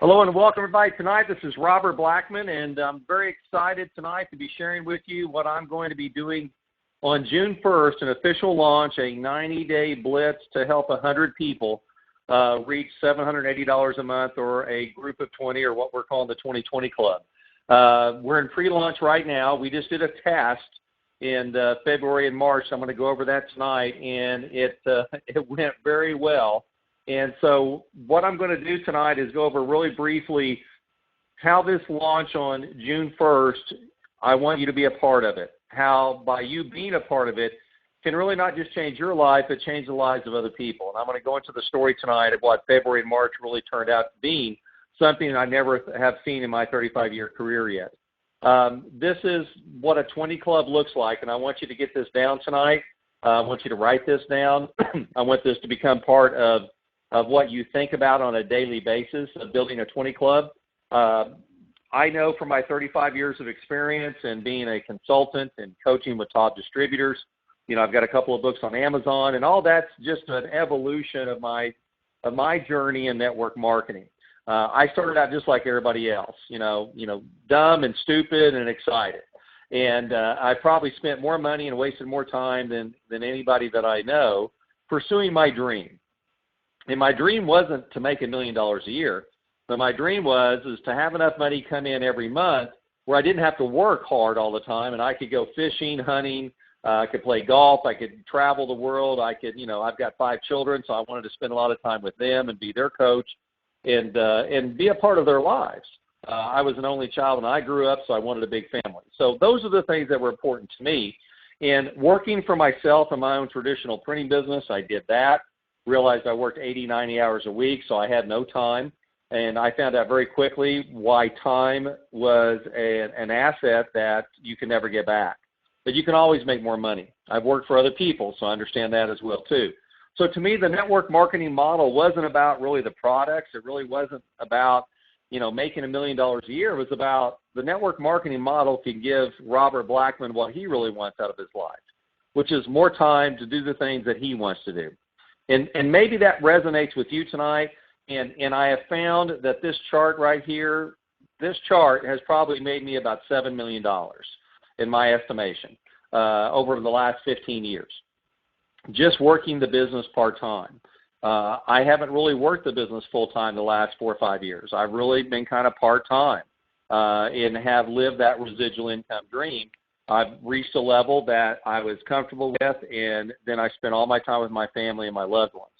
Hello and welcome everybody tonight. This is Robert Blackman, and I'm very excited tonight to be sharing with you what I'm going to be doing on June 1st, an official launch, a 90-day blitz to help 100 people reach $780 a month, or a group of 20, or what we're calling the 2020 Club. We're in pre-launch right now. We just did a test in February and March. I'm going to go over that tonight, and it went very well. And so what I'm going to do tonight is go over really briefly how this launch on June 1st, I want you to be a part of it. How by you being a part of it can really not just change your life, but change the lives of other people. And I'm going to go into the story tonight of what February and March really turned out to be, something I never have seen in my 35-year career yet. This is what a 20 club looks like, and I want you to get this down tonight. I want you to write this down. I want this to become part of what you think about on a daily basis of building a 20 club. I know from my 35 years of experience and being a consultant and coaching with top distributors, you know, I've got a couple of books on Amazon, and all that's just an evolution of my journey in network marketing. I started out just like everybody else, you know, dumb and stupid and excited. And I probably spent more money and wasted more time than anybody that I know pursuing my dream. And my dream wasn't to make $1 million a year, but my dream was to have enough money come in every month where I didn't have to work hard all the time, and I could go fishing, hunting, I could play golf, I could travel the world, I could, I've got 5 children, so I wanted to spend a lot of time with them and be their coach and be a part of their lives. I was an only child when I grew up, so I wanted a big family. So those are the things that were important to me. And working for myself in my own traditional printing business, I did that. Realized I worked 80, 90 hours a week, so I had no time. And I found out very quickly why time was an asset that you can never get back. But you can always make more money. I've worked for other people, so I understand that as well too. So to me, the network marketing model wasn't about really the products. It really wasn't about, making $1 million a year. It was about the network marketing model can give Robert Blackman what he really wants out of his life, which is more time to do the things that he wants to do. And maybe that resonates with you tonight, and I have found that this chart right here, this chart has probably made me about $7 million in my estimation over the last 15 years, just working the business part-time. I haven't really worked the business full-time the last 4 or 5 years. I've really been kind of part-time and have lived that residual income dream. I've reached a level that I was comfortable with, and then I spent all my time with my family and my loved ones.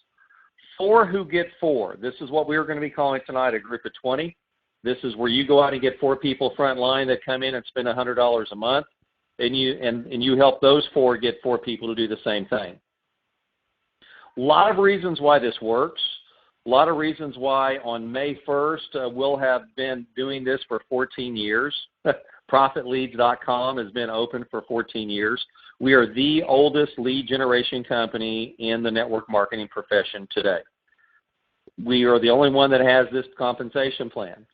4 who get 4. This is what we're going to be calling tonight a group of 20. This is where you go out and get 4 people front line that come in and spend $100 a month, and you help those 4 get 4 people to do the same thing. A lot of reasons why this works. A lot of reasons why on May 1st we'll have been doing this for 14 years. ProfitLeads.com has been open for 14 years. We are the oldest lead generation company in the network marketing profession today. We are the only one that has this compensation plan.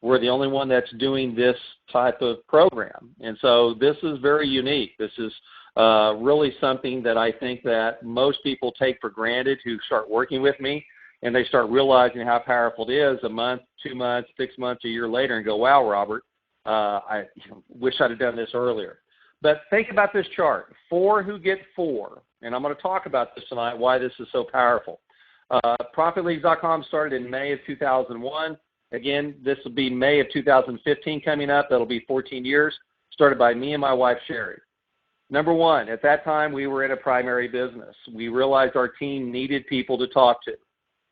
We're the only one that's doing this type of program. And so this is very unique. This is really something that I think that most people take for granted who start working with me, and they start realizing how powerful it is a month, 2 months, 6 months, a year later, and go, wow, Robert, I wish I'd have done this earlier. But think about this chart, 4 who get 4, and I'm going to talk about this tonight, why this is so powerful. ProfitLeads.com started in May of 2001. Again, this will be May of 2015 coming up. That'll be 14 years, started by me and my wife, Sherry. Number 1, at that time, we were in a primary business. We realized our team needed people to talk to,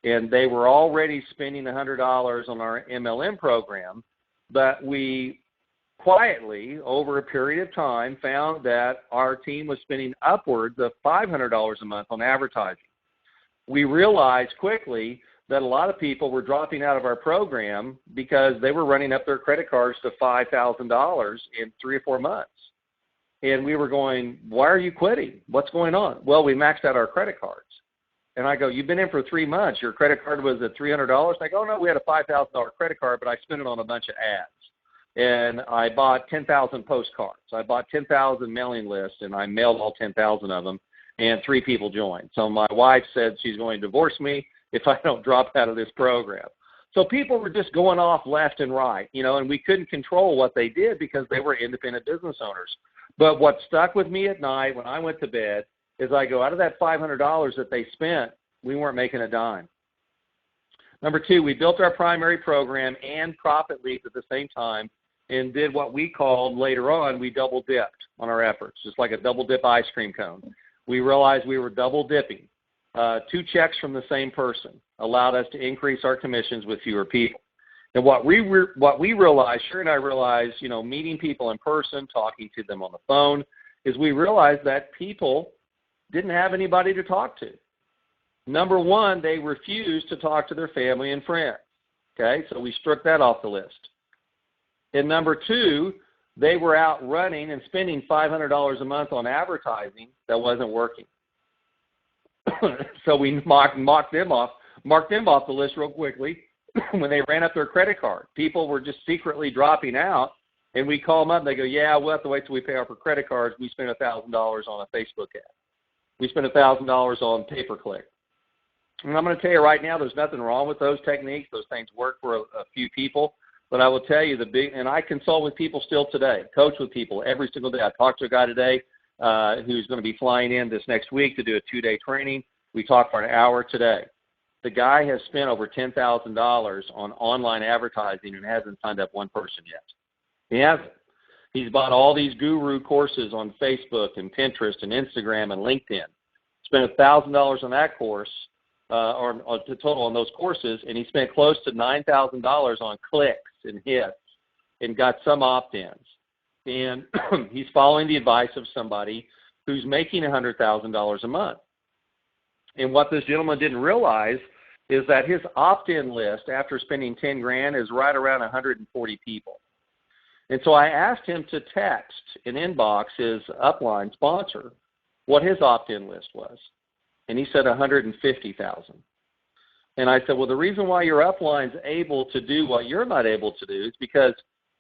and they were already spending $100 on our MLM program, but we quietly, over a period of time, found that our team was spending upwards of $500 a month on advertising. We realized quickly that a lot of people were dropping out of our program because they were running up their credit cards to $5,000 in 3 or 4 months. And we were going, why are you quitting? What's going on? Well, we maxed out our credit cards. And I go, you've been in for 3 months. Your credit card was at $300. I go, oh, no, we had a $5,000 credit card, but I spent it on a bunch of ads. And I bought 10,000 postcards. I bought 10,000 mailing lists, and I mailed all 10,000 of them, and 3 people joined. So my wife said she's going to divorce me if I don't drop out of this program. So people were just going off left and right, and we couldn't control what they did because they were independent business owners. But what stuck with me at night when I went to bed is I go, out of that $500 that they spent, we weren't making a dime. Number two, we built our primary program and profit leads at the same time and did what we called later on, we double dipped on our efforts, just like a double dip ice cream cone. We realized we were double dipping. 2 checks from the same person allowed us to increase our commissions with fewer people. And what we realized, Sherry and I realized, meeting people in person, talking to them on the phone, is we realized that people didn't have anybody to talk to. Number one, they refused to talk to their family and friends. Okay, so we struck that off the list. And number two, they were out running and spending $500 a month on advertising that wasn't working. So we marked them off the list real quickly when they ran up their credit card. People were just secretly dropping out, and we call them up and they go, yeah, we'll have to wait till we pay off our credit cards. We spent $1,000 on a Facebook ad. We spent $1,000 on pay-per-click. And I'm going to tell you right now, there's nothing wrong with those techniques. Those things work for a few people. But I will tell you and I consult with people still today, coach with people every single day. I talked to a guy today who's going to be flying in this next week to do a 2-day training. We talked for an hour today. The guy has spent over $10,000 on online advertising and hasn't signed up one person yet. He hasn't. He's bought all these guru courses on Facebook and Pinterest and Instagram and LinkedIn. Spent $1,000 on that course, or total on those courses, and he spent close to $9,000 on clicks and hits and got some opt-ins. And he's following the advice of somebody who's making $100,000 a month. And what this gentleman didn't realize is that his opt-in list after spending $10,000 is right around 140 people. And so I asked him to text and inbox his upline sponsor what his opt-in list was. And he said 150,000. And I said, well, the reason why your upline's able to do what you're not able to do is because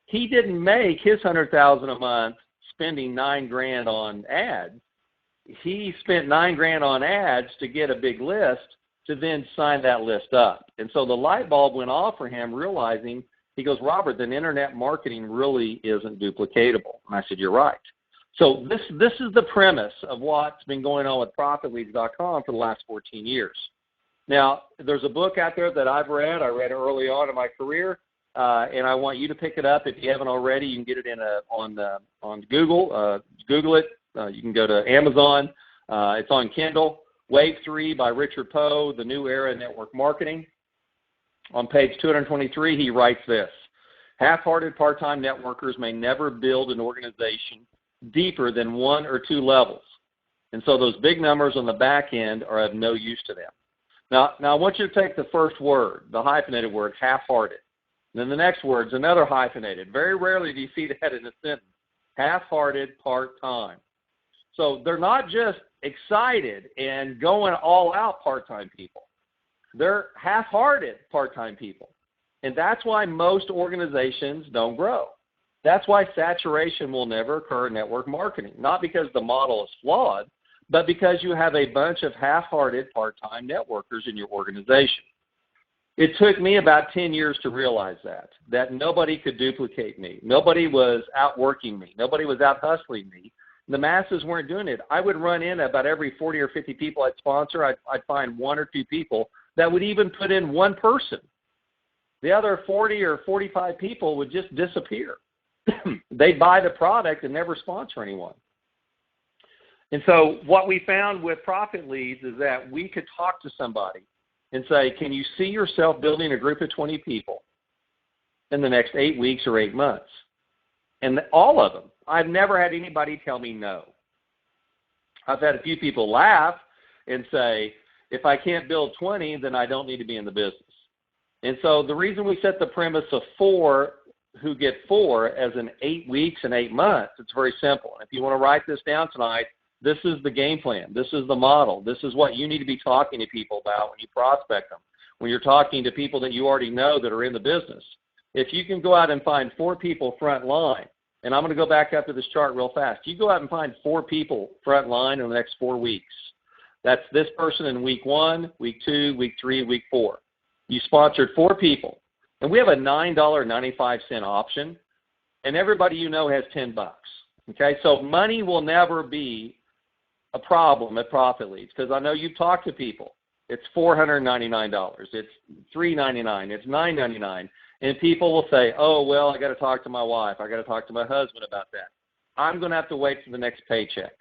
he didn't make his $100,000 a month spending $9,000 on ads. He spent $9,000 on ads to get a big list to then sign that list up. And so the light bulb went off for him, realizing, he goes, Robert, then internet marketing really isn't duplicatable. And I said, you're right. So this is the premise of what's been going on with ProfitLeads.com for the last 14 years. Now, there's a book out there that I've read. I read early on in my career, and I want you to pick it up. If you haven't already, you can get it on Google. Google it. You can go to Amazon. It's on Kindle. Wave 3 by Richard Poe, The New Era in Network Marketing. On page 223, he writes this: half-hearted part-time networkers may never build an organization deeper than 1 or 2 levels. And so those big numbers on the back end are of no use to them. Now I want you to take the first word, the hyphenated word, half-hearted. Then the next word is another hyphenated. Very rarely do you see that in a sentence. Half-hearted part-time. So they're not just excited and going all out part-time people. They're half-hearted part-time people. And that's why most organizations don't grow. That's why saturation will never occur in network marketing. Not because the model is flawed, but because you have a bunch of half-hearted part-time networkers in your organization. It took me about 10 years to realize that nobody could duplicate me. Nobody was outworking me. Nobody was out-hustling me. The masses weren't doing it. I would run in about every 40 or 50 people I'd sponsor. I'd find 1 or 2 people that would even put in one person. The other 40 or 45 people would just disappear. They'd buy the product and never sponsor anyone. And so what we found with Profit Leads is that we could talk to somebody and say, can you see yourself building a group of 20 people in the next 8 weeks or 8 months? And all of them. I've never had anybody tell me no. I've had a few people laugh and say, if I can't build 20, then I don't need to be in the business. And so the reason we set the premise of 4 who get 4 as in 8 weeks and 8 months, it's very simple. If you want to write this down tonight, this is the game plan. This is the model. This is what you need to be talking to people about when you prospect them, when you're talking to people that you already know that are in the business. If you can go out and find 4 people front line, and I'm going to go back up to this chart real fast. You go out and find 4 people front line in the next 4 weeks. That's this person in week 1, week 2, week 3, week 4. You sponsored 4 people. And we have a $9.95 option, and everybody you know has $10. Okay, so money will never be a problem at Profit Leads, because I know you've talked to people. It's $499, it's $399, it's $999, and people will say, "Oh, well, I got to talk to my wife, I got to talk to my husband about that." I'm going to have to wait for the next paycheck,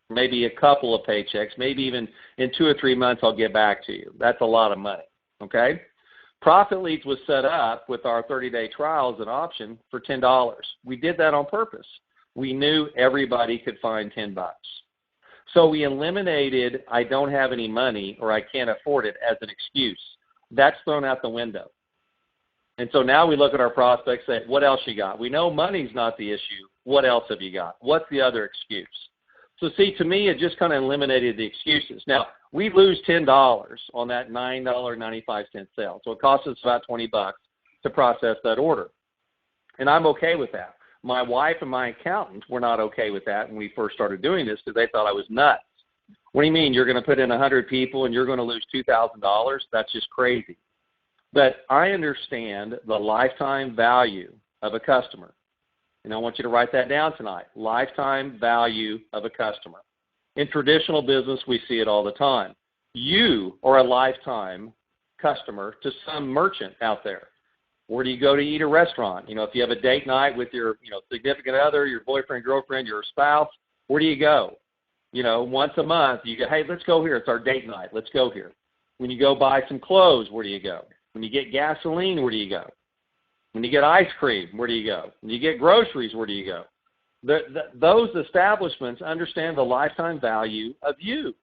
maybe a couple of paychecks, maybe even in 2 or 3 months I'll get back to you. That's a lot of money. Okay, Profit Leads was set up with our 30-day trial as an option for $10. We did that on purpose. We knew everybody could find $10. So we eliminated "I don't have any money" or "I can't afford it" as an excuse. That's thrown out the window. And so now we look at our prospects and say, "What else you got? We know money's not the issue. What else have you got? What's the other excuse?" So see, to me, it just kind of eliminated the excuses. Now, we lose $10 on that $9.95 sale. So it costs us about $20 to process that order. And I'm okay with that. My wife and my accountant were not okay with that when we first started doing this, because they thought I was nuts. "What do you mean you're going to put in 100 people and you're going to lose $2,000? That's just crazy." But I understand the lifetime value of a customer. And I want you to write that down tonight. Lifetime value of a customer. In traditional business, we see it all the time. You are a lifetime customer to some merchant out there. Where do you go to eat a restaurant? If you have a date night with your, significant other, your boyfriend, girlfriend, your spouse, where do you go? Once a month, you go, "Hey, let's go here. It's our date night. Let's go here." When you go buy some clothes, where do you go? When you get gasoline, where do you go? When you get ice cream, where do you go? When you get groceries, where do you go? Those establishments understand the lifetime value of you.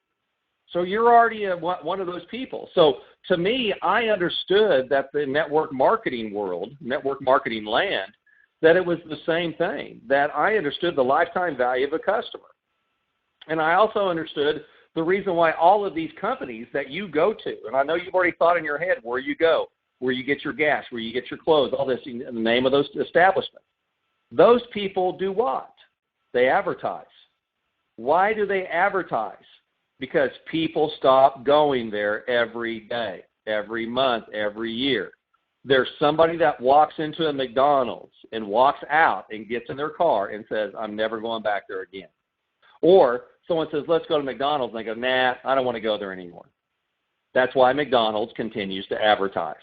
So you're already one of those people. So to me, I understood that the network marketing world, network marketing land, that it was the same thing, that I understood the lifetime value of a customer. And I also understood the reason why all of these companies that you go to, and I know you've already thought in your head where you go, where you get your gas, where you get your clothes, all this in the name of those establishments. Those people do what? They advertise. Why do they advertise? Because people stop going there every day, every month, every year. There's somebody that walks into a McDonald's and walks out and gets in their car and says, "I'm never going back there again." Or someone says, "Let's go to McDonald's," and they go, "Nah, I don't want to go there anymore." That's why McDonald's continues to advertise.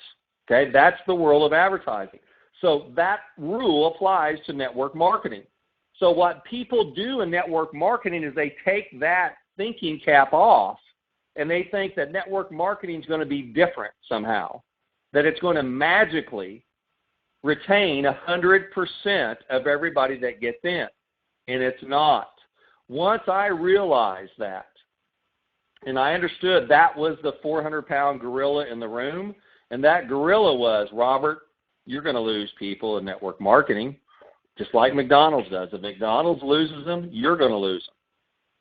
Okay, that's the world of advertising. So that rule applies to network marketing. So what people do in network marketing is they take that thinking cap off, and they think that network marketing is going to be different somehow, that it's going to magically retain 100% of everybody that gets in, and it's not. Once I realized that, and I understood that was the 400-pound gorilla in the room, and that gorilla was, "Robert, you're going to lose people in network marketing, just like McDonald's does. If McDonald's loses them, you're going to lose them,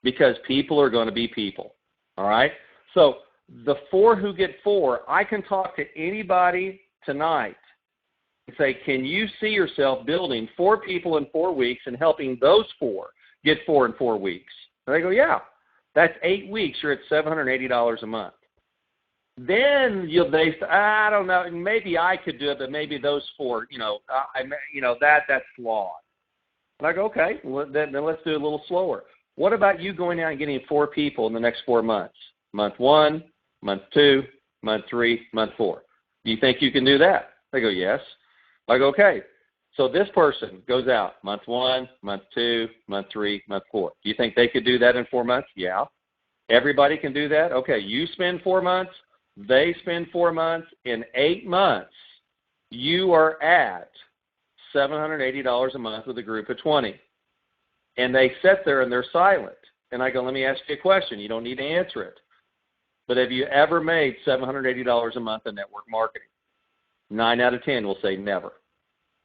because people are going to be people." All right? So the 4 who get 4, I can talk to anybody tonight and say, "Can you see yourself building 4 people in 4 weeks and helping those 4 get 4 in 4 weeks?" And they go, "Yeah, that's 8 weeks. You're at $780 a month." Then they say, "I don't know, maybe I could do it, but maybe those 4, that's flawed." And I go, "Okay, well, then let's do it a little slower. What about you going out and getting 4 people in the next 4 months? Month 1, month 2, month 3, month 4. Do you think you can do that?" They go, "Yes." I go, "Okay. So this person goes out month 1, month 2, month 3, month 4. Do you think they could do that in 4 months?" "Yeah." "Everybody can do that?" "Okay, you spend 4 months, they spend 4 months. In 8 months, you are at $780 a month with a group of 20. And they sit there and they're silent. And I go, "Let me ask you a question. You don't need to answer it. But have you ever made $780 a month in network marketing?" 9 out of 10 will say never.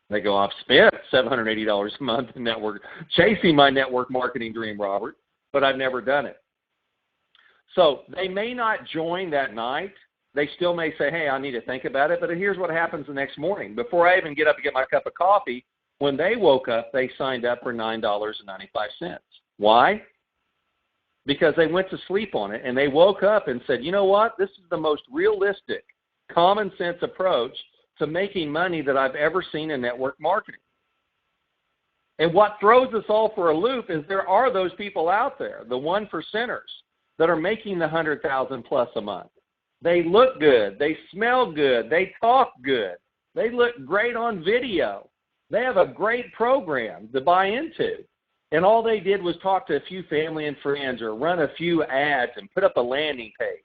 They go, "I've spent $780 a month in network, chasing my network marketing dream, Robert, but I've never done it." So they may not join that night. They still may say, "Hey, I need to think about it." But here's what happens the next morning. Before I even get up and get my cup of coffee, when they woke up, they signed up for $9.95. Why? Because they went to sleep on it, and they woke up and said, "You know what? This is the most realistic, common sense approach to making money that I've ever seen in network marketing. And what throws us all for a loop is there are those people out there, the 1%ers, that are making the 100,000 plus a month. They look good. They smell good. They talk good. They look great on video. They have a great program to buy into. And all they did was talk to a few family and friends or run a few ads and put up a landing page.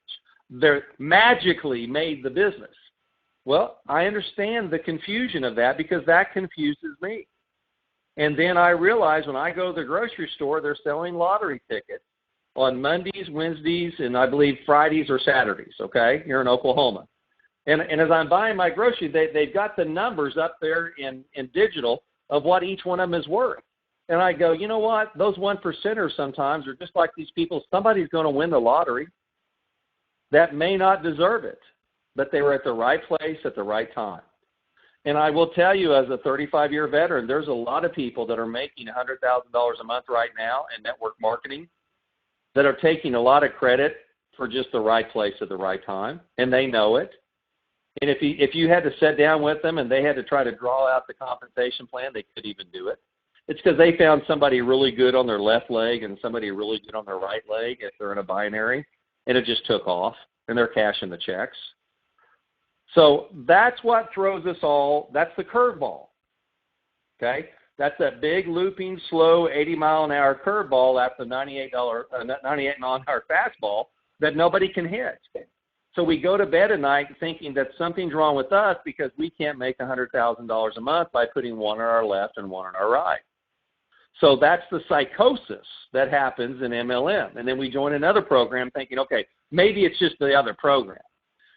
They magically made the business. Well, I understand the confusion of that because that confuses me. And then I realize when I go to the grocery store, they're selling lottery tickets on Mondays, Wednesdays, and I believe Fridays or Saturdays, okay, here in Oklahoma. And as I'm buying my groceries, they've got the numbers up there in digital of what each one of them is worth. And I go, you know what? Those 1%ers sometimes are just like these people. Somebody's going to win the lottery that may not deserve it, but they were at the right place at the right time. And I will tell you, as a 35-year veteran, there's a lot of people that are making $100,000 a month right now in network marketing that are taking a lot of credit for just the right place at the right time, and they know it. And if you had to sit down with them and they had to try to draw out the compensation plan, they could even do it. It's because they found somebody really good on their left leg and somebody really good on their right leg if they're in a binary, and it just took off, and they're cashing the checks. So that's what throws us all. That's the curveball, okay? That's that big, looping, slow, 80-mile-an-hour curveball after the 98-mile-an-hour fastball that nobody can hit. So we go to bed at night thinking that something's wrong with us because we can't make $100,000 a month by putting one on our left and one on our right. So that's the psychosis that happens in MLM. And then we join another program thinking, okay, maybe it's just the other program.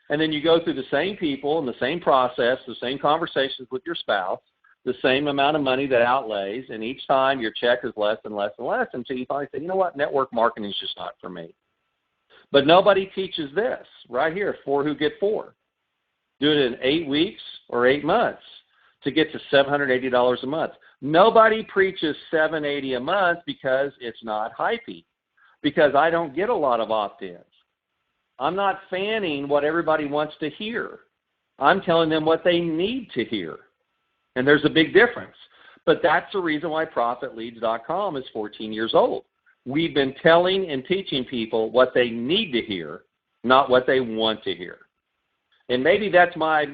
And then you go through the same people and the same process, the same conversations with your spouse, the same amount of money that outlays, and each time your check is less and less and less until you finally say, you know what, network marketing is just not for me. But nobody teaches this right here, 4 who get 4. Do it in 8 weeks or 8 months to get to $780 a month. Nobody preaches $780 a month because it's not hypey, because I don't get a lot of opt-ins. I'm not fanning what everybody wants to hear. I'm telling them what they need to hear. And there's a big difference. But that's the reason why ProfitLeads.com is 14 years old. We've been telling and teaching people what they need to hear, not what they want to hear. And maybe that's my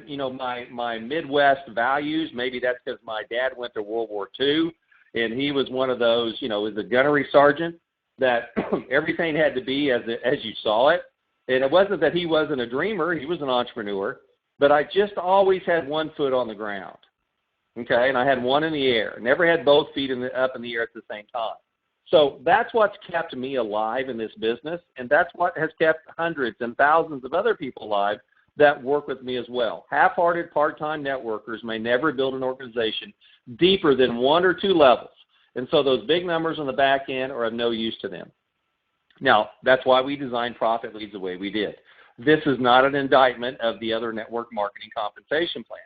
Midwest values. Maybe that's because my dad went to World War II, and he was one of those, was a gunnery sergeant, that everything had to be as you saw it. And it wasn't that he wasn't a dreamer. He was an entrepreneur. But I just always had one foot on the ground, okay? And I had one in the air. Never had both feet up in the air at the same time. So that's what's kept me alive in this business, and that's what has kept hundreds and thousands of other people alive that work with me as well. Half-hearted part-time networkers may never build an organization deeper than 1 or 2 levels. And so those big numbers on the back end are of no use to them. Now, that's why we designed Profit Leads the way we did. This is not an indictment of the other network marketing compensation plans.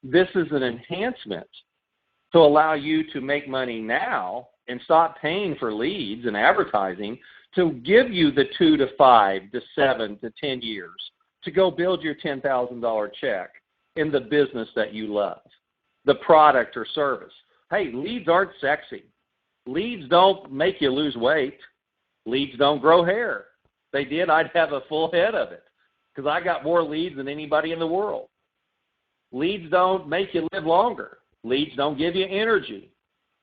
This is an enhancement to allow you to make money now and stop paying for leads and advertising to give you the 2 to 5 to 7 to 10 years to go build your $10,000 check in the business that you love, the product or service. Hey, leads aren't sexy. Leads don't make you lose weight. Leads don't grow hair. If they did, I'd have a full head of it because I got more leads than anybody in the world. Leads don't make you live longer. Leads don't give you energy.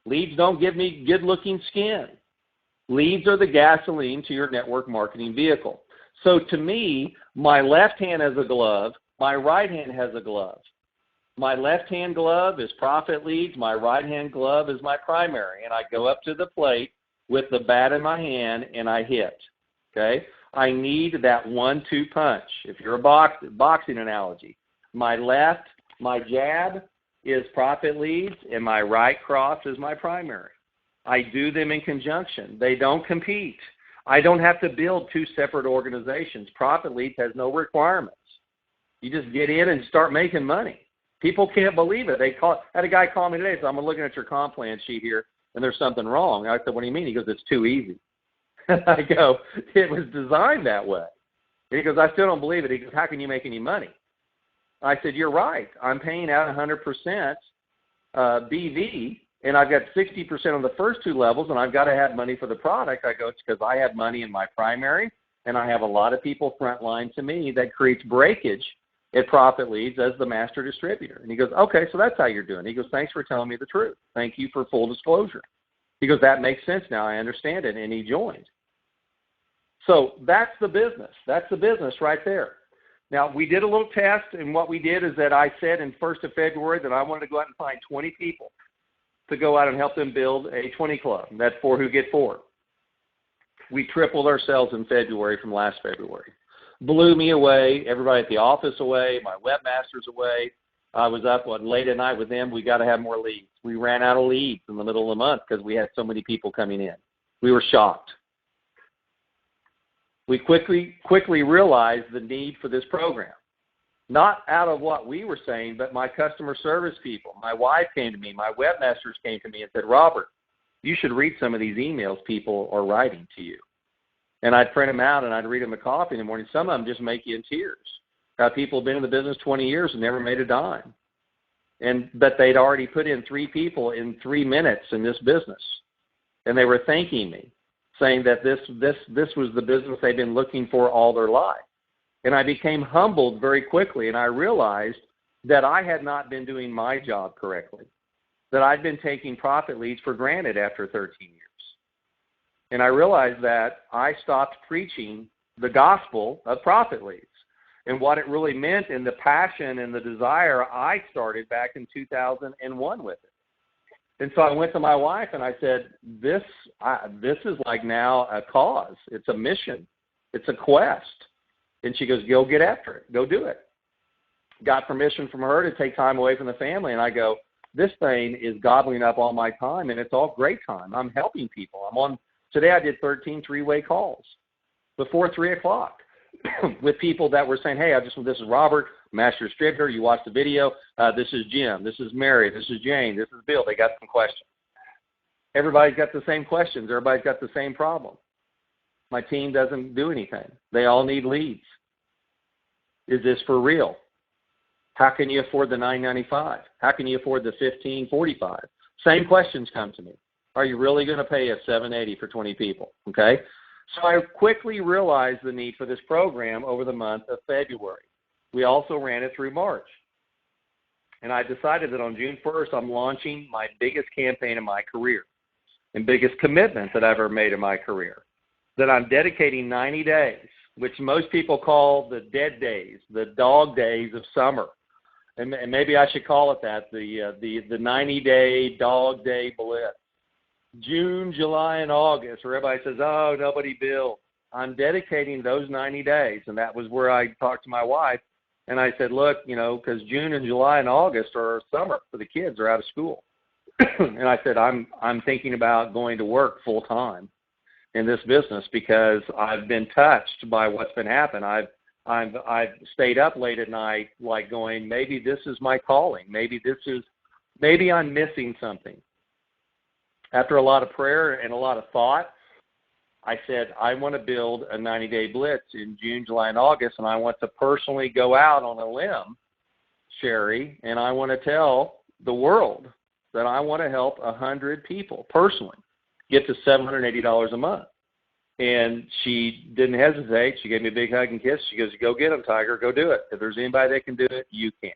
Leads don't give me good-looking skin. Leads are the gasoline to your network marketing vehicle. So to me, my left hand has a glove. My right hand has a glove. My left-hand glove is Profit Leads. My right-hand glove is my primary. And I go up to the plate with the bat in my hand, and I hit, okay? I need that 1-2 punch. If you're a boxing analogy, my left, my jab is Profit Leads, and my right cross is my primary. I do them in conjunction. They don't compete. I don't have to build 2 separate organizations. Profit Leads has no requirements. You just get in and start making money. People can't believe it. I had a guy call me today, so I'm looking at your comp plan sheet here, and there's something wrong. I said, what do you mean? He goes, it's too easy. I go, it was designed that way. He goes, I still don't believe it. He goes, how can you make any money? I said, you're right. I'm paying out 100% BV, and I've got 60% on the first two levels, and I've got to have money for the product. I go, it's because I have money in my primary, and I have a lot of people frontline to me that creates breakage at Profit Leads as the master distributor. And he goes, okay, so that's how you're doing. He goes, thanks for telling me the truth. Thank you for full disclosure. He goes, that makes sense now. I understand it, and he joined. So that's the business. That's the business right there. Now, we did a little test, and what we did is that I said in 1st of February that I wanted to go out and find 20 people to go out and help them build a 20 club. That's 4 who get 4. We tripled our sales in February from last February. Blew me away, everybody at the office away, my webmasters away. I was up late at night with them. We got to have more leads. We ran out of leads in the middle of the month because we had so many people coming in. We were shocked. We quickly realized the need for this program. Not out of what we were saying, but my customer service people. My wife came to me. My webmasters came to me and said, Robert, you should read some of these emails people are writing to you. And I'd print them out, and I'd read them at coffee in the morning. Some of them just make you in tears. People have been in the business 20 years and never made a dime. But they'd already put in 3 people in 3 minutes in this business. And they were thanking me, saying that this was the business they've been looking for all their life. And I became humbled very quickly, and I realized that I had not been doing my job correctly, that I'd been taking Profit Leads for granted after 13 years. And I realized that I stopped preaching the gospel of Profit Leads and what it really meant, and the passion and the desire I started back in 2001 with it. And so I went to my wife and I said, this is like now a cause. It's a mission. It's a quest. And she goes, go get after it. Go do it. Got permission from her to take time away from the family. And I go, this thing is gobbling up all my time, and it's all great time. I'm helping people. Today I did 13 3-way calls before 3 o'clock with people that were saying, hey, this is Robert, master distributor. You watched the video. This is Jim. This is Mary. This is Jane. This is Bill. They got some questions. Everybody's got the same questions. Everybody's got the same problem. My team doesn't do anything. They all need leads. Is this for real? How can you afford the $9.95? How can you afford the $15.45? Same questions come to me. Are you really going to pay us $7.80 for 20 people? Okay. So I quickly realized the need for this program over the month of February. We also ran it through March. And I decided that on June 1st, I'm launching my biggest campaign in my career and biggest commitment that I've ever made in my career, that I'm dedicating 90 days, which most people call the dead days, the dog days of summer. And maybe I should call it that, the 90-day dog day blitz. June, July, and August, where everybody says, oh, nobody builds. I'm dedicating those 90 days. And that was where I talked to my wife. And I said, look, because June and July and August are summer for the kids. They're out of school. And I said, I'm thinking about going to work full time in this business because I've been touched by what's been happening. I've stayed up late at night, like going, maybe this is my calling. Maybe I'm missing something. After a lot of prayer and a lot of thought, I said, I want to build a 90-day blitz in June, July, and August, and I want to personally go out on a limb, Sherry, and I want to tell the world that I want to help 100 people personally get to $780 a month. And she didn't hesitate. She gave me a big hug and kiss. She goes, go get them, Tiger. Go do it. If there's anybody that can do it, you can.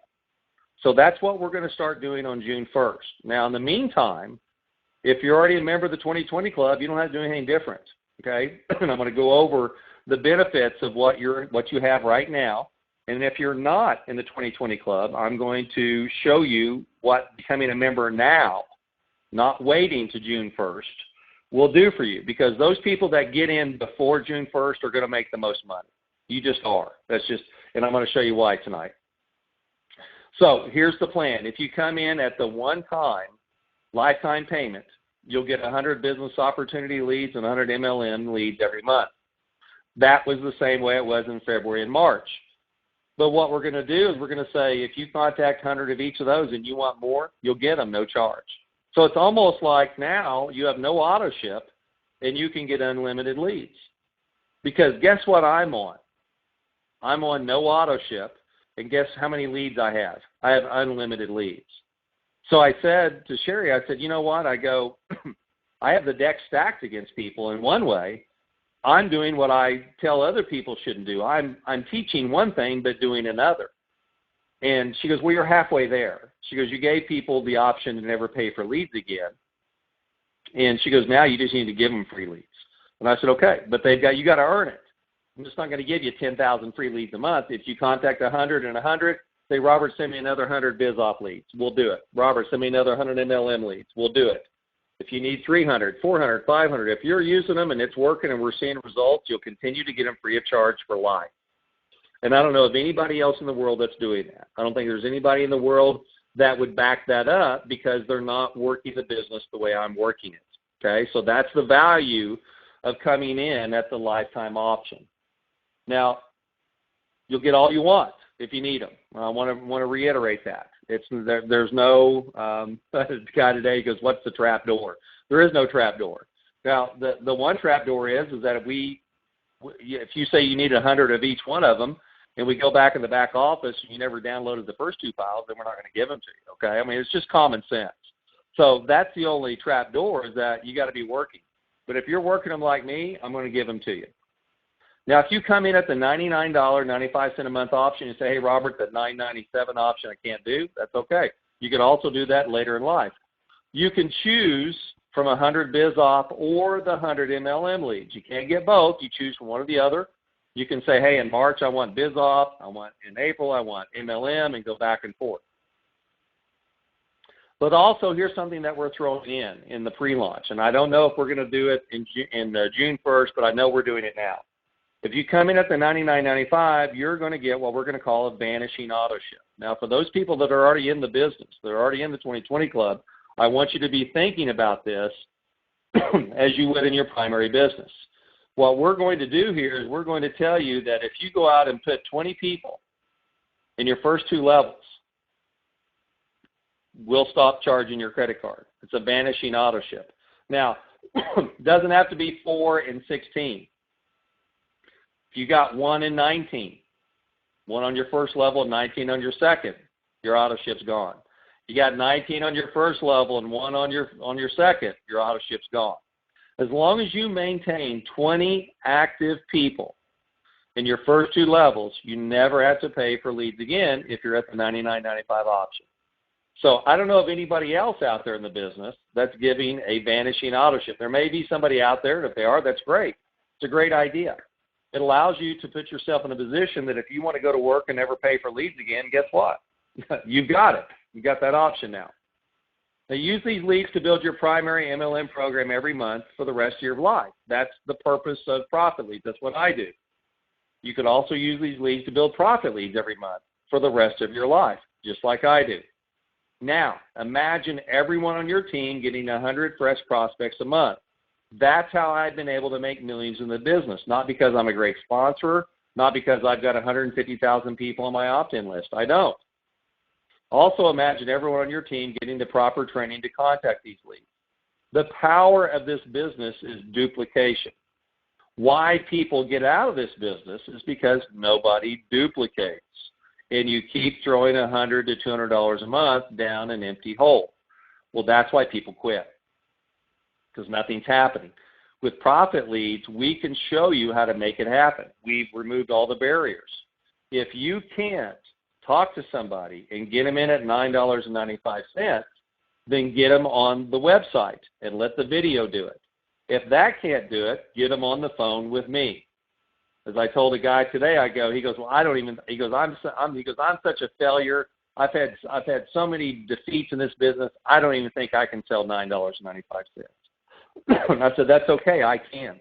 So that's what we're going to start doing on June 1st. Now, in the meantime, if you're already a member of the 2020 Club, you don't have to do anything different, okay? And I'm going to go over the benefits of what you have right now. And if you're not in the 2020 Club, I'm going to show you what becoming a member now, not waiting to June 1st, will do for you. Because those people that get in before June 1st are going to make the most money. You just are. And I'm going to show you why tonight. So here's the plan. If you come in at the one-time lifetime payment, you'll get 100 business opportunity leads and 100 MLM leads every month. That was the same way it was in February and March. But what we're going to do is we're going to say if you contact 100 of each of those and you want more, you'll get them, no charge. So it's almost like now you have no auto ship and you can get unlimited leads. Because guess what I'm on? I'm on no auto ship, And guess how many leads I have? I have unlimited leads. So I said to Sherry, I said, you know what? I go, I have the deck stacked against people in one way. I'm doing what I tell other people shouldn't do. I'm teaching one thing but doing another. And she goes, well, you're halfway there. She goes, you gave people the option to never pay for leads again. And she goes, now you just need to give them free leads. And I said, okay, but you got to earn it. I'm just not going to give you 10,000 free leads a month. If you contact 100 and 100, say, Robert, send me another 100 biz-off leads. We'll do it. Robert, send me another 100 MLM leads. We'll do it. If you need 300, 400, 500, if you're using them and it's working and we're seeing results, you'll continue to get them free of charge for life. And I don't know of anybody else in the world that's doing that. I don't think there's anybody in the world that would back that up because they're not working the business the way I'm working it. Okay, so that's the value of coming in at the lifetime option. Now, you'll get all you want if you need them. I want to reiterate that. There's no guy today goes, what's the trap door? There is no trap door. Now, the one trap door is that if you say you need 100 of each one of them, and we go back in the back office and you never downloaded the first 2 files, then we're not going to give them to you. Okay, I mean it's just common sense. So that's the only trap door, is that you got to be working. But if you're working them like me, I'm going to give them to you. Now, if you come in at the $99.95 a month option and say, hey, Robert, the $9.97 option I can't do, that's okay. You can also do that later in life. You can choose from 100 biz off or the 100 MLM leads. You can't get both. You choose from one or the other. You can say, hey, in March I want biz off. In April I want MLM, and go back and forth. But also, here's something that we're throwing in the pre-launch, and I don't know if we're going to do it in June 1st, but I know we're doing it now. If you come in at the $99.95, you're going to get what we're going to call a vanishing auto ship. Now, for those people that are already in the business, that are already in the 2020 Club, I want you to be thinking about this as you would in your primary business. What we're going to do here is we're going to tell you that if you go out and put 20 people in your first 2 levels, we'll stop charging your credit card. It's a vanishing auto ship. Now, it doesn't have to be 4 and 16. If you got 1 and 19, 1 on your first level, 19 on your second, your auto ship's gone. You got 19 on your first level and 1 on your second, your auto ship's gone. As long as you maintain 20 active people in your first 2 levels, you never have to pay for leads again if you're at the $99.95 option. So I don't know of anybody else out there in the business that's giving a vanishing auto ship. There may be somebody out there, and if they are, that's great. It's a great idea. It allows you to put yourself in a position that if you want to go to work and never pay for leads again, guess what? You've got it. You've got that option now. Now, use these leads to build your primary MLM program every month for the rest of your life. That's the purpose of profit leads. That's what I do. You could also use these leads to build profit leads every month for the rest of your life, just like I do. Now, imagine everyone on your team getting 100 fresh prospects a month. That's how I've been able to make millions in the business, not because I'm a great sponsor, not because I've got 150,000 people on my opt-in list. I don't. Also, imagine everyone on your team getting the proper training to contact these leads. The power of this business is duplication. Why people get out of this business is because nobody duplicates. And you keep throwing $100 to $200 a month down an empty hole. Well, that's why people quit, because nothing's happening. With profit leads, we can show you how to make it happen. We've removed all the barriers. If you can't talk to somebody and get them in at $9.95, then get them on the website and let the video do it. If that can't do it, get them on the phone with me. As I told a guy today, he goes, well, I'm such a failure. I've had so many defeats in this business. I don't even think I can sell $9.95. I said, that's okay. I can.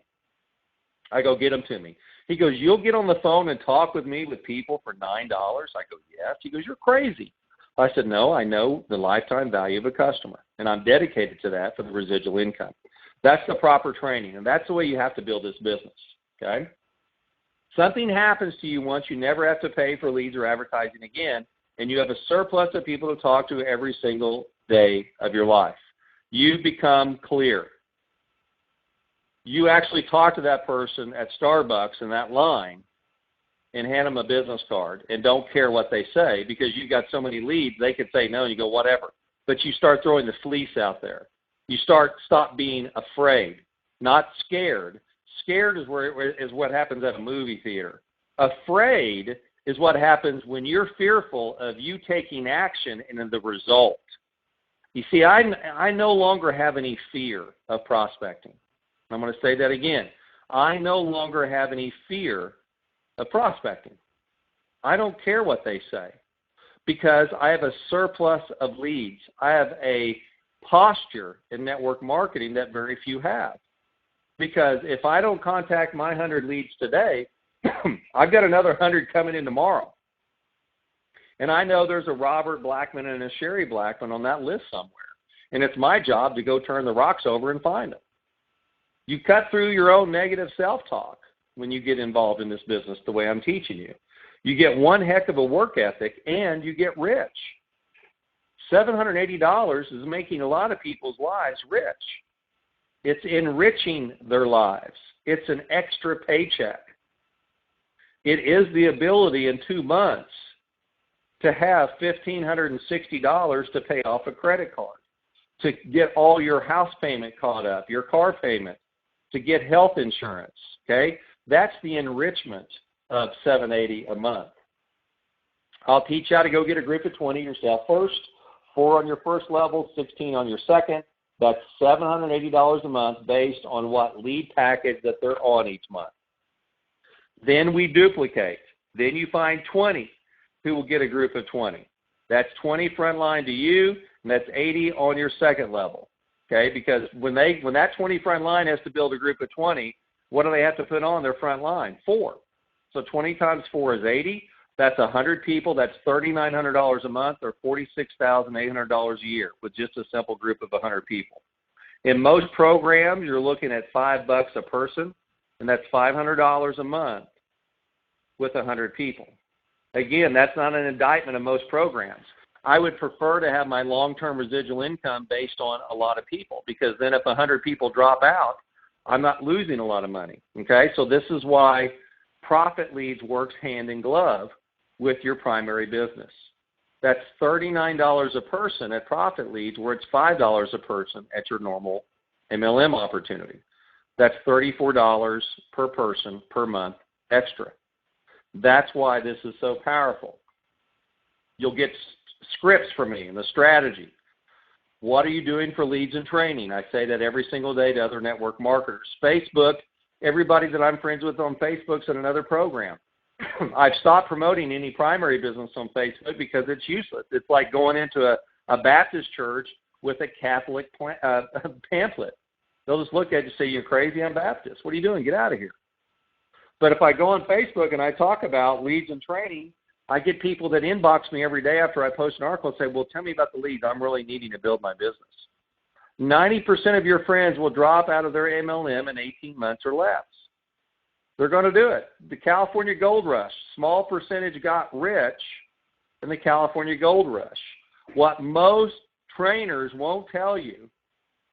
I go, get them to me. He goes, you'll get on the phone and talk with me with people for $9? I go, yes. He goes, you're crazy. I said, no, I know the lifetime value of a customer, and I'm dedicated to that for the residual income. That's the proper training, and that's the way you have to build this business, okay? Something happens to you once you never have to pay for leads or advertising again, and you have a surplus of people to talk to every single day of your life. You become clear. You actually talk to that person at Starbucks in that line, and hand them a business card and don't care what they say because you've got so many leads, they could say no and you go, whatever. But you start throwing the fleece out there. You stop being afraid, not scared. Scared is what happens at a movie theater. Afraid is what happens when you're fearful of you taking action and the result. You see, I no longer have any fear of prospecting. I'm going to say that again. I no longer have any fear of prospecting. I don't care what they say because I have a surplus of leads. I have a posture in network marketing that very few have. Because if I don't contact my 100 leads today, I've got another 100 coming in tomorrow. And I know there's a Robert Blackman and a Sherry Blackman on that list somewhere. And it's my job to go turn the rocks over and find them. You cut through your own negative self-talk when you get involved in this business the way I'm teaching you. You get one heck of a work ethic and you get rich. $780 is making a lot of people's lives rich. It's enriching their lives. It's an extra paycheck. It is the ability in 2 months to have $1,560 to pay off a credit card, to get all your house payment caught up, your car payment, to get health insurance, okay? That's the enrichment of $780 a month. I'll teach you how to go get a group of 20 yourself first, 4 on your first level, 16 on your second. That's $780 a month based on what lead package that they're on each month. Then we duplicate. Then you find 20 who will get a group of 20. That's 20 frontline to you, and that's 80 on your second level. Okay, because when that 20 frontline has to build a group of 20, what do they have to put on their front line? 4. So 20 times 4 is 80. That's 100 people. That's $3,900 a month or $46,800 a year with just a simple group of 100 people. In most programs, you're looking at $5 a person, and that's $500 a month with 100 people. Again, that's not an indictment of most programs. I would prefer to have my long-term residual income based on a lot of people because then if 100 people drop out, I'm not losing a lot of money. Okay, so this is why Profit Leads works hand in glove with your primary business. That's $39 a person at Profit Leads where it's $5 a person at your normal MLM opportunity. That's $34 per person per month extra. That's why this is so powerful. You'll get scripts from me and the strategy. What are you doing for leads and training? I say that every single day to other network marketers. Facebook, everybody that I'm friends with on Facebook's in another program. I've stopped promoting any primary business on Facebook because it's useless. It's like going into a Baptist church with a Catholic pamphlet. They'll just look at you and say, you're crazy, I'm Baptist. What are you doing? Get out of here. But if I go on Facebook and I talk about leads and training, I get people that inbox me every day after I post an article and say, well, tell me about the leads I'm really needing to build my business. 90% of your friends will drop out of their MLM in 18 months or less. They're going to do it. The California Gold Rush, small percentage got rich in the California Gold Rush. What most trainers won't tell you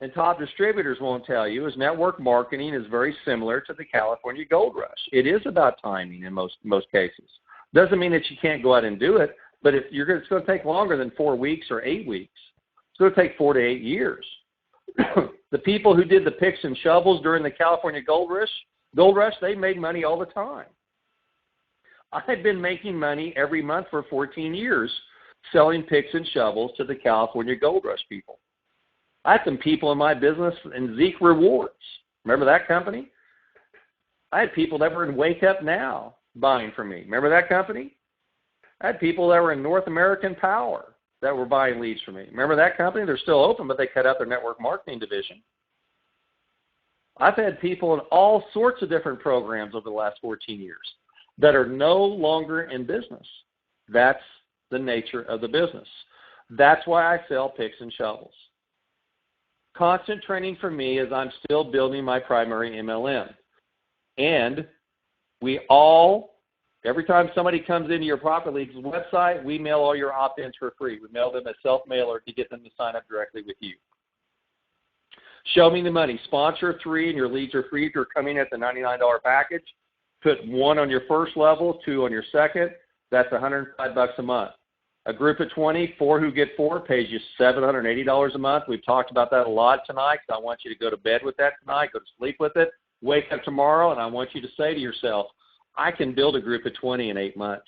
and top distributors won't tell you is network marketing is very similar to the California Gold Rush. It is about timing in most cases. Doesn't mean that you can't go out and do it, but it's going to take longer than 4 weeks or 8 weeks. It's going to take 4 to 8 years. The people who did the picks and shovels during the California Gold Rush, they made money all the time. I've been making money every month for 14 years selling picks and shovels to the California Gold Rush people. I had some people in my business in Zeke Rewards. Remember that company? I had people that were in Wake Up Now buying from me. Remember that company? I had people that were in North American Power that were buying leads from me. Remember that company? They're still open, but they cut out their network marketing division. I've had people in all sorts of different programs over the last 14 years that are no longer in business. That's the nature of the business. That's why I sell picks and shovels. Constant training for me is I'm still building my primary MLM. And we all, every time somebody comes into your Profit Leads website, we mail all your opt-ins for free. We mail them a self-mailer to get them to sign up directly with you. Show me the money. Sponsor 3 and your leads are free if you're coming at the $99 package. Put 1 on your first level, 2 on your second. That's $105 a month. A group of 20, 4 who get 4, pays you $780 a month. We've talked about that a lot tonight, because I want you to go to bed with that tonight, go to sleep with it, wake up tomorrow, and I want you to say to yourself, I can build a group of 20 in 8 months.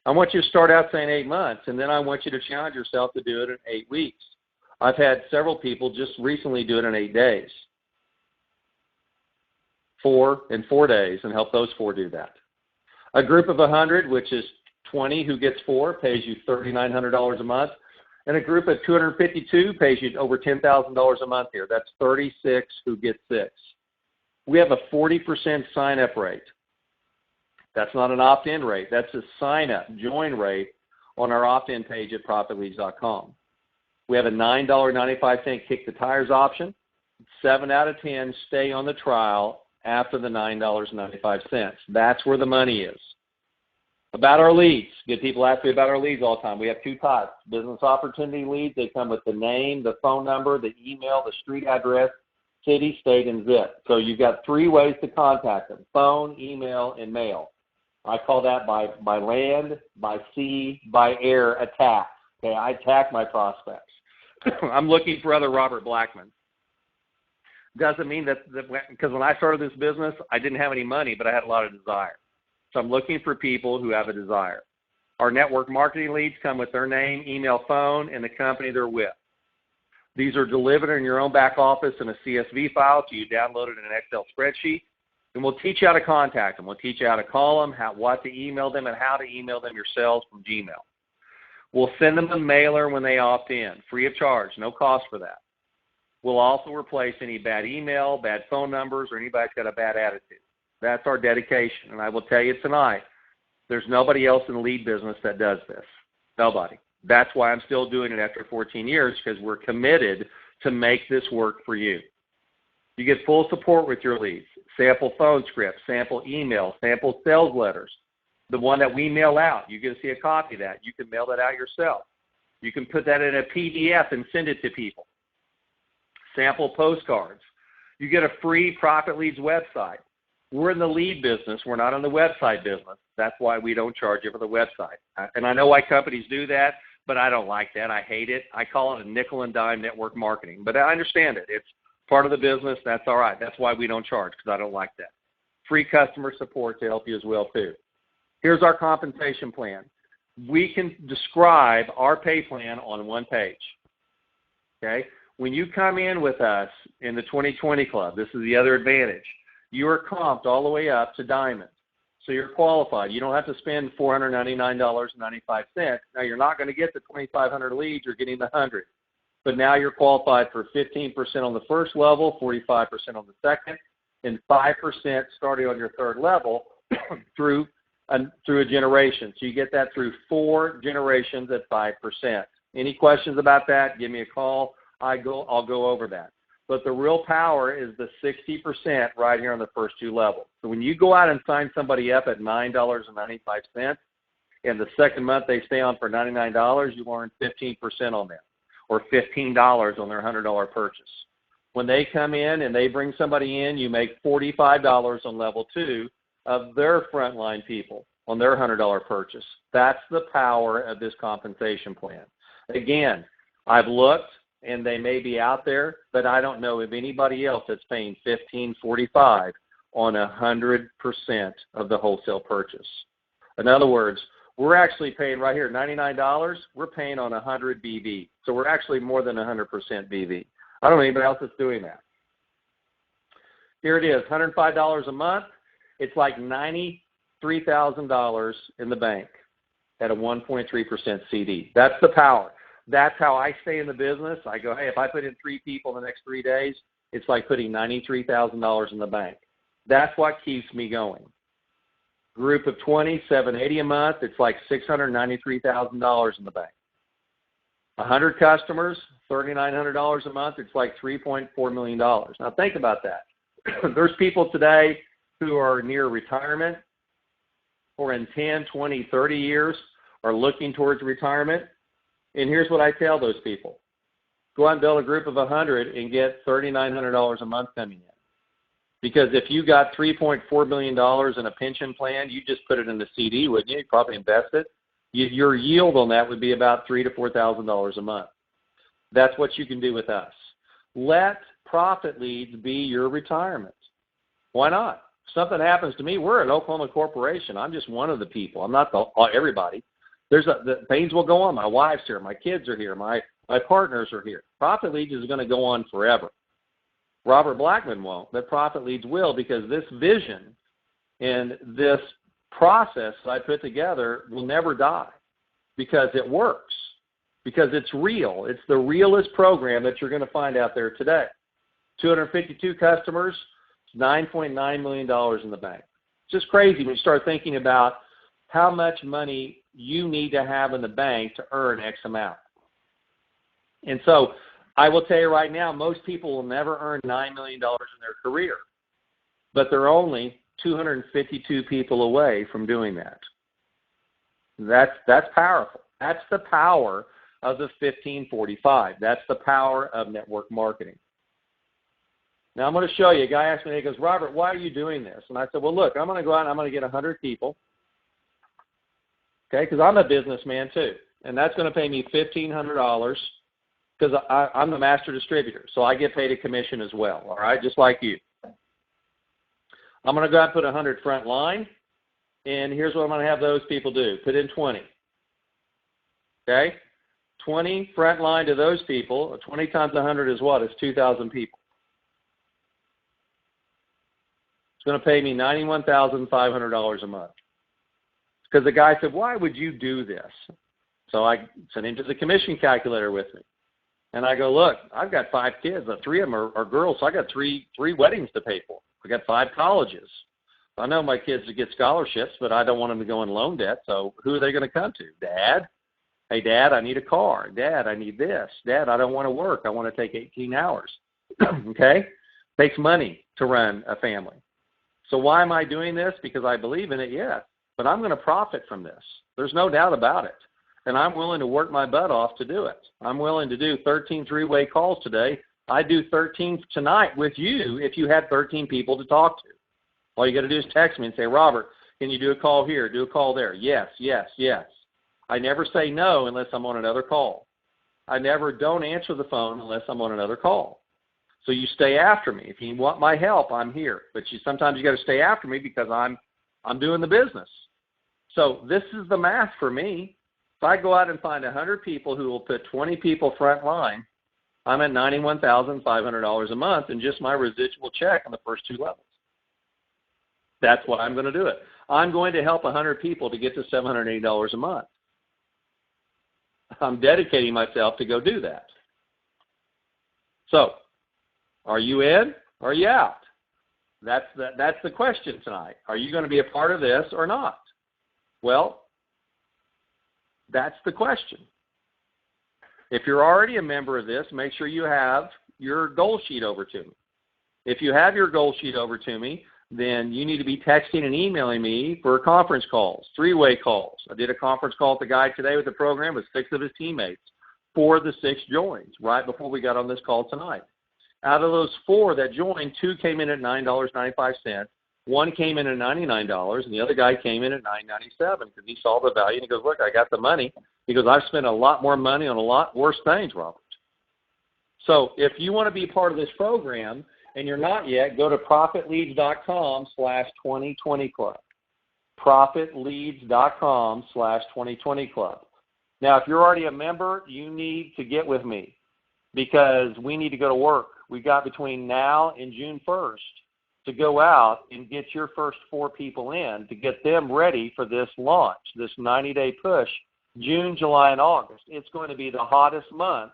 I want you to start out saying 8 months, and then I want you to challenge yourself to do it in 8 weeks. I've had several people just recently do it in 8 days. 4 in 4 days, and help those 4 do that. A group of 100, which is 20 who gets 4, pays you $3,900 a month. And a group of 252 pays you over $10,000 a month here. That's 36 who get 6. We have a 40% sign-up rate. That's not an opt-in rate. That's a sign-up, join rate on our opt-in page at ProfitLeads.com. We have a $9.95 kick the tires option. 7 out of 10 stay on the trial after the $9.95. That's where the money is. About our leads. Get people ask me about our leads all the time. We have 2 types. Business opportunity leads. They come with the name, the phone number, the email, the street address, city, state, and zip. So you've got 3 ways to contact them: phone, email, and mail. I call that by land, by sea, by air attack. Okay, I attack my prospects. I'm looking for other Robert Blackman. Doesn't mean that because when I started this business, I didn't have any money, but I had a lot of desire. So I'm looking for people who have a desire. Our network marketing leads come with their name, email, phone, and the company they're with. These are delivered in your own back office in a CSV file, so you download it in an Excel spreadsheet. And we'll teach you how to contact them. We'll teach you how to call them, what to email them, and how to email them yourselves from Gmail. We'll send them a mailer when they opt in, free of charge, no cost for that. We'll also replace any bad email, bad phone numbers, or anybody that's got a bad attitude. That's our dedication. And I will tell you tonight, there's nobody else in the lead business that does this. Nobody. That's why I'm still doing it after 14 years, because we're committed to make this work for you. You get full support with your leads. Sample phone scripts, sample email, sample sales letters. The one that we mail out, you get to see a copy of that. You can mail that out yourself. You can put that in a PDF and send it to people. Sample postcards. You get a free Profit Leads website. We're in the lead business. We're not in the website business. That's why we don't charge you for the website. And I know why companies do that, but I don't like that. I hate it. I call it a nickel and dime network marketing. But I understand it. It's part of the business. That's all right. That's why we don't charge, because I don't like that. Free customer support to help you as well, too. Here's our compensation plan. We can describe our pay plan on one page. Okay? When you come in with us in the 2020 Club, this is the other advantage. You are comped all the way up to Diamond. So you're qualified. You don't have to spend $499.95. Now, you're not going to get the 2,500 leads. You're getting the 100. But now you're qualified for 15% on the first level, 45% on the second, and 5% starting on your third level through a generation. So you get that through 4 generations at 5%. Any questions about that, give me a call. I'll go over that. But the real power is the 60% right here on the first 2 levels. So when you go out and sign somebody up at $9.95, and the second month they stay on for $99, you earn 15% on them, or $15 on their $100 purchase. When they come in and they bring somebody in, you make $45 on level 2 of their frontline people on their $100 purchase. That's the power of this compensation plan. Again, I've looked, and they may be out there, but I don't know of anybody else that's paying $15.45 on 100% of the wholesale purchase. In other words, we're actually paying right here $99. We're paying on 100 BV. So we're actually more than 100% BV. I don't know anybody else that's doing that. Here it is, $105 a month. It's like $93,000 in the bank at a 1.3% CD. That's the power. That's how I stay in the business. I go, hey, if I put in 3 people in the next 3 days, it's like putting $93,000 in the bank. That's what keeps me going. Group of 20, $780 a month, it's like $693,000 in the bank. 100 customers, $3,900 a month, it's like $3.4 million. Now think about that. There's people today who are near retirement or in 10, 20, 30 years are looking towards retirement. And here's what I tell those people. Go out and build a group of 100 and get $3,900 a month coming in. Because if you got $3.4 million in a pension plan, you just put it in the CD, wouldn't you? You'd probably invest it. Your yield on that would be about $3,000 to $4,000 a month. That's what you can do with us. Let profit leads be your retirement. Why not? If something happens to me, we're an Oklahoma corporation. I'm just one of the people. I'm not everybody. The things will go on. My wife's here. My kids are here. My partners are here. Profit leads is going to go on forever. Robert Blackman won't, but profit leads will, because this vision and this process that I put together will never die, because it works, because it's real. It's the realest program that you're going to find out there today. 252 customers, $9.9 million in the bank. It's just crazy when you start thinking about how much money you need to have in the bank to earn X amount. And so I will tell you right now, most people will never earn $9 million in their career, but they're only 252 people away from doing that. That's powerful. That's the power of the 1545. That's the power of network marketing. Now I'm going to show you. A guy asked me, he goes, Robert, why are you doing this? And I said, well, look, I'm going to go out and I'm going to get 100 people, okay, because I'm a businessman too, and that's going to pay me $1,500 because I'm the master distributor, so I get paid a commission as well, all right, just like you. I'm going to go out and put 100 front line, and here's what I'm going to have those people do. Put in 20, okay? 20 front line to those people. 20 times 100 is what? It's 2,000 people. It's going to pay me $91,500 a month. Because the guy said, why would you do this? So I sent him to the commission calculator with me. And I go, look, I've got 5 kids. 3 of them are girls, so I got three weddings to pay for. I got 5 colleges. I know my kids to get scholarships, but I don't want them to go in loan debt. So who are they going to come to? Dad? Hey, Dad, I need a car. Dad, I need this. Dad, I don't want to work. I want to take 18 hours. Okay? Takes money to run a family. So why am I doing this? Because I believe in it, yes. But I'm going to profit from this. There's no doubt about it. And I'm willing to work my butt off to do it. I'm willing to do 13 three-way calls today. I do 13 tonight with you if you had 13 people to talk to. All you got to do is text me and say, Robert, can you do a call here, do a call there? Yes, yes, yes. I never say no unless I'm on another call. I never don't answer the phone unless I'm on another call. So you stay after me. If you want my help, I'm here. But sometimes you got to stay after me because I'm doing the business. So this is the math for me. If I go out and find 100 people who will put 20 people front line, I'm at $91,500 a month in just my residual check on the first 2 levels. That's why I'm going to do it. I'm going to help 100 people to get to $780 a month. I'm dedicating myself to go do that. So, are you in or are you out? That's the question tonight. Are you going to be a part of this or not? Well, that's the question. If you're already a member of this, make sure you have your goal sheet over to me. If you have your goal sheet over to me, then you need to be texting and emailing me for conference calls, 3-way calls. I did a conference call with the guy today with the program with 6 of his teammates. 4 of the 6 joined right before we got on this call tonight. Out of those 4 that joined, 2 came in at $9.95. 1 came in at $99, and the other guy came in at $9.97 because he saw the value, and he goes, look, I got the money. He goes, I've spent a lot more money on a lot worse things, Robert. So if you want to be part of this program and you're not yet, go to profitleads.com/2020club. profitleads.com/2020club. Now, if you're already a member, you need to get with me because we need to go to work. We've got between now and June 1st to go out and get your first 4 people in to get them ready for this launch, this 90-day push, June, July, and August. It's going to be the hottest month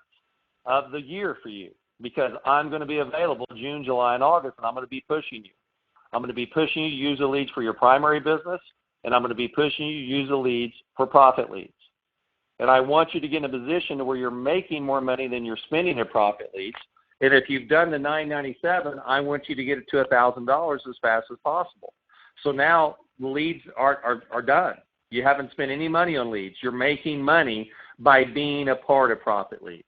of the year for you because I'm going to be available June, July, and August, and I'm going to be pushing you. I'm going to be pushing you to use the leads for your primary business, and I'm going to be pushing you to use the leads for profit leads. And I want you to get in a position where you're making more money than you're spending at profit leads. And if you've done the $997, I want you to get it to $1,000 as fast as possible. So now the leads are done. You haven't spent any money on leads. You're making money by being a part of profit leads.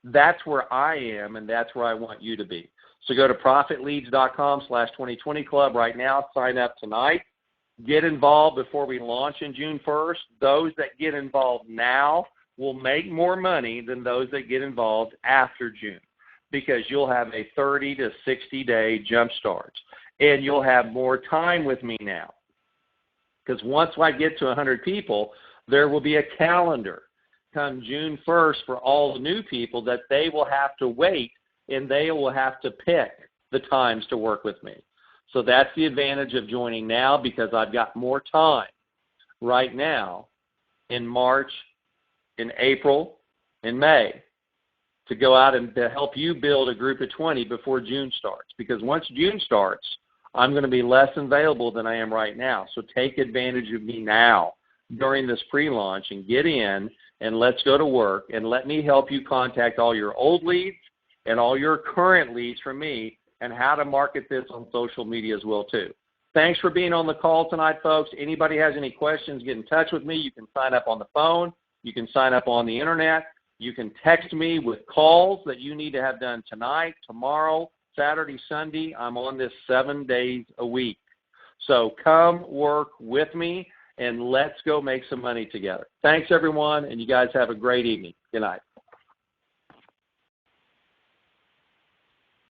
That's where I am, and that's where I want you to be. So go to profitleads.com/2020club right now. Sign up tonight. Get involved before we launch in June 1st. Those that get involved now will make more money than those that get involved after June, because you'll have a 30 to 60-day jump start, and you'll have more time with me now. Because once I get to 100 people, there will be a calendar come June 1st for all the new people that they will have to wait, and they will have to pick the times to work with me. So that's the advantage of joining now, because I've got more time right now in March, in April, in May to go out and to help you build a group of 20 before June starts. Because once June starts, I'm going to be less available than I am right now. So take advantage of me now during this pre-launch and get in, and let's go to work, and let me help you contact all your old leads and all your current leads from me, and how to market this on social media as well too. Thanks for being on the call tonight, folks. Anybody has any questions, get in touch with me. You can sign up on the phone. You can sign up on the internet. You can text me with calls that you need to have done tonight, tomorrow, Saturday, Sunday. I'm on this 7 days a week. So come work with me, and let's go make some money together. Thanks, everyone, and you guys have a great evening. Good night.